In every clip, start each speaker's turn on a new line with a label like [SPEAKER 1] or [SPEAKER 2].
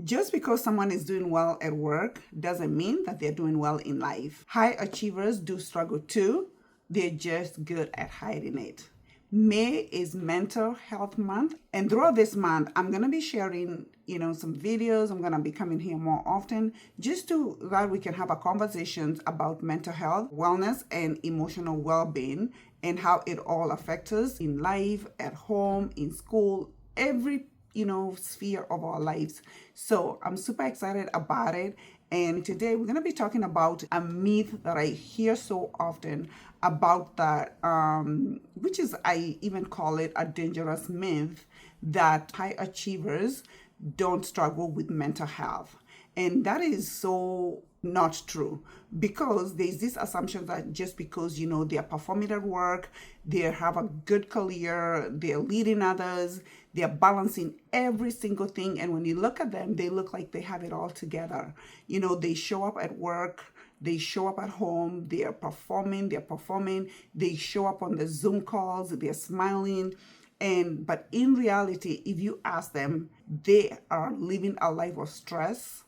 [SPEAKER 1] Just because someone is doing well at work doesn't mean that they're doing well in life. High achievers do struggle too. They're just good at hiding it. May is Mental Health Month, and throughout this month, I'm gonna be sharing, some videos. I'm gonna be coming here more often, just to that we can have a conversations about mental health, wellness, and emotional well-being, and how it all affects us in life, at home, in school, every sphere of our lives. So I'm super excited about it. And today we're going to be talking about a myth that I hear so often about that, which is, I even call it a dangerous myth, that high achievers don't struggle with mental health. And that is so not true, because there's this assumption that just because they're performing at work, they have a good career, they're leading others, they're balancing every single thing, and when you look at them, they look like they have it all together. They show up at work, they show up at home, they're performing, they show up on the Zoom calls, they're smiling. But in reality, if you ask them, they are living a life of stress,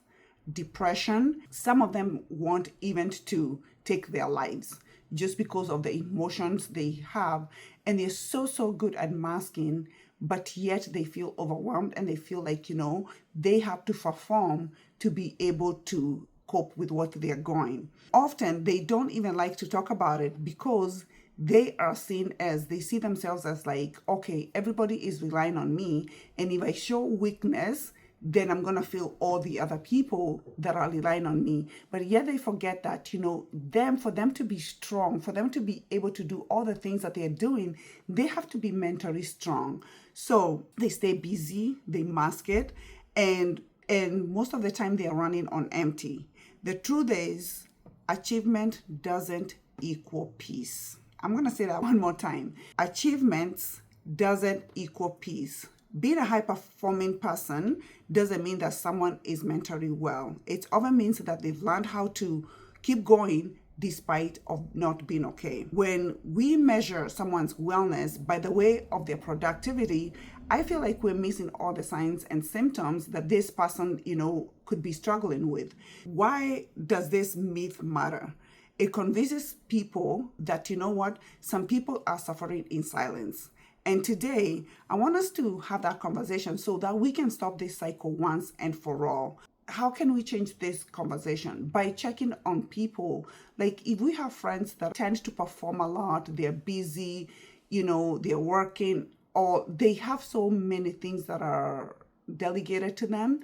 [SPEAKER 1] depression. Some of them want even to take their lives just because of the emotions they have, and they're so good at masking, but yet they feel overwhelmed, and they feel like they have to perform to be able to cope with what they're going. Often they don't even like to talk about it, because they see themselves as like, okay, everybody is relying on me, and if I show weakness, then I'm going to feel all the other people that are relying on me. But yet they forget that, for them to be strong, for them to be able to do all the things that they're doing, they have to be mentally strong. So they stay busy, they mask it, and most of the time they're running on empty. The truth is, achievement doesn't equal peace. I'm going to say that one more time. Achievements doesn't equal peace. Being a high-performing person doesn't mean that someone is mentally well. It often means that they've learned how to keep going despite of not being okay. When we measure someone's wellness by the way of their productivity, I feel like we're missing all the signs and symptoms that this person, could be struggling with. Why does this myth matter? It convinces people that, some people are suffering in silence. And today, I want us to have that conversation so that we can stop this cycle once and for all. How can we change this conversation? By checking on people. Like, if we have friends that tend to perform a lot, they're busy, they're working, or they have so many things that are delegated to them,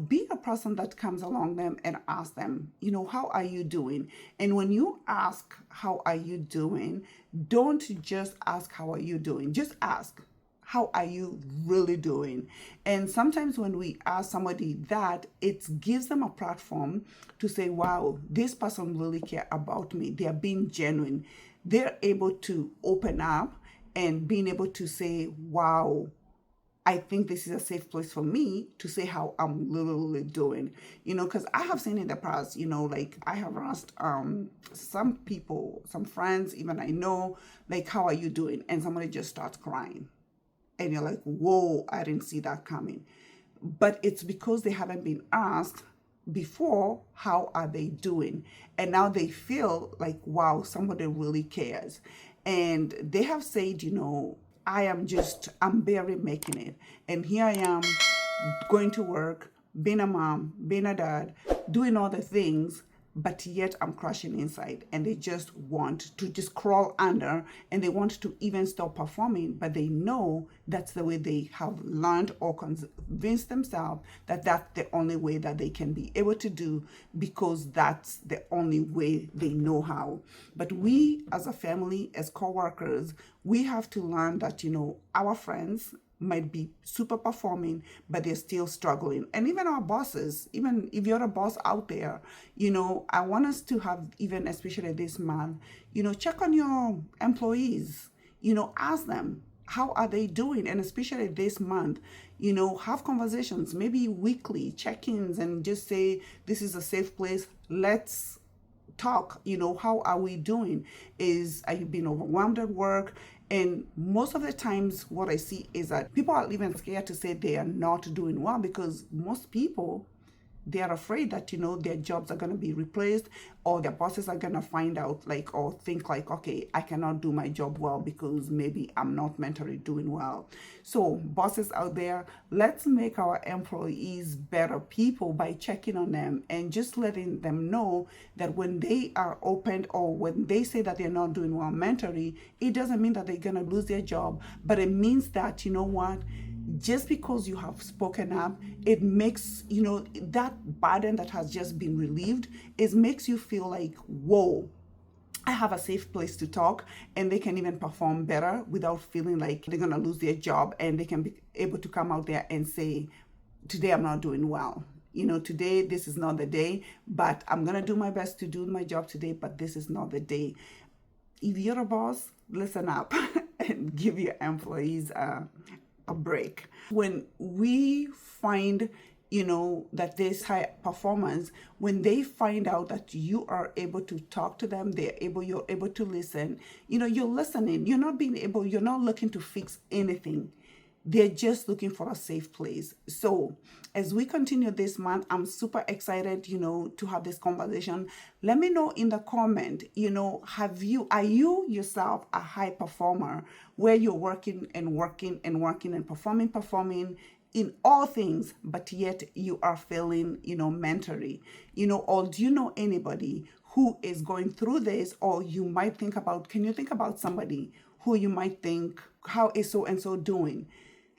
[SPEAKER 1] be a person that comes along them and ask them, how are you doing? And when you ask, how are you doing? Don't just ask, how are you doing? Just ask, how are you really doing? And sometimes when we ask somebody that, it gives them a platform to say, wow, this person really care about me. They're being genuine. They're able to open up and being able to say, wow, I think this is a safe place for me to say how I'm literally doing, because I have seen in the past, like I have asked some people, some friends, even I know, like, how are you doing? And somebody just starts crying. And you're like, whoa, I didn't see that coming. But it's because they haven't been asked before, how are they doing? And now they feel like, wow, somebody really cares. And they have said, I'm barely making it. And here I am going to work, being a mom, being a dad, doing all the things, but yet I'm crashing inside. And they just want to just crawl under, and they want to even stop performing, but they know that's the way they have learned or convinced themselves that that's the only way that they can be able to do, because that's the only way they know how. But we as a family, as co-workers, we have to learn that, our friends might be super performing, but they're still struggling. And even our bosses, even if you're a boss out there, I want us to have, even especially this month, check on your employees, ask them, how are they doing? And especially this month, have conversations, maybe weekly check-ins, and just say, this is a safe place. Let's talk, how are we doing? Are you being overwhelmed at work? And most of the times, what I see is that people are even scared to say they are not doing well, because most people, they are afraid that their jobs are going to be replaced, or their bosses are going to find out, like, or think like, okay, I cannot do my job well because maybe I'm not mentally doing well. So bosses out there, let's make our employees better people by checking on them and just letting them know that when they are open, or when they say that they're not doing well mentally, it doesn't mean that they're going to lose their job, but it means that, you know what, just because you have spoken up, it makes, that burden that has just been relieved, it makes you feel like, whoa, I have a safe place to talk, and they can even perform better without feeling like they're going to lose their job, and they can be able to come out there and say, today I'm not doing well. Today, this is not the day, but I'm going to do my best to do my job today, but this is not the day. If you're a boss, listen up and give your employees a break. When we find, that there's high performance, when they find out that you are able to talk to them, you're able to listen, you're listening, you're not looking to fix anything. They're just looking for a safe place. So as we continue this month, I'm super excited, to have this conversation. Let me know in the comment, are you yourself a high performer where you're working and working and working and performing in all things, but yet you are failing, mentally, or do you know anybody who is going through this? Or can you think about somebody who you might think, how is so and so doing?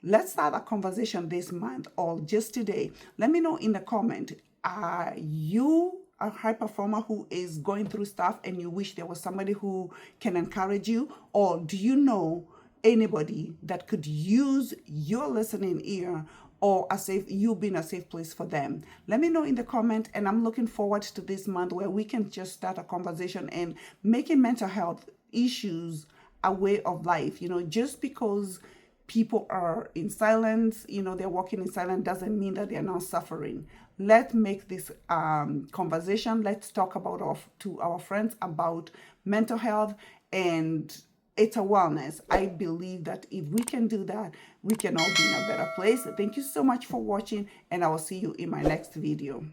[SPEAKER 1] Let's start a conversation this month, or just today. Let me know in the comment, are you a high performer who is going through stuff and you wish there was somebody who can encourage you? Or do you know anybody that could use your listening ear, or you being a safe place for them? Let me know in the comment, and I'm looking forward to this month where we can just start a conversation and making mental health issues a way of life. Just because people are in silence, they're walking in silence, doesn't mean that they're not suffering. Let's make this conversation. Let's talk to our friends about mental health, and it's a wellness. I believe that if we can do that, we can all be in a better place. Thank you so much for watching, and I will see you in my next video.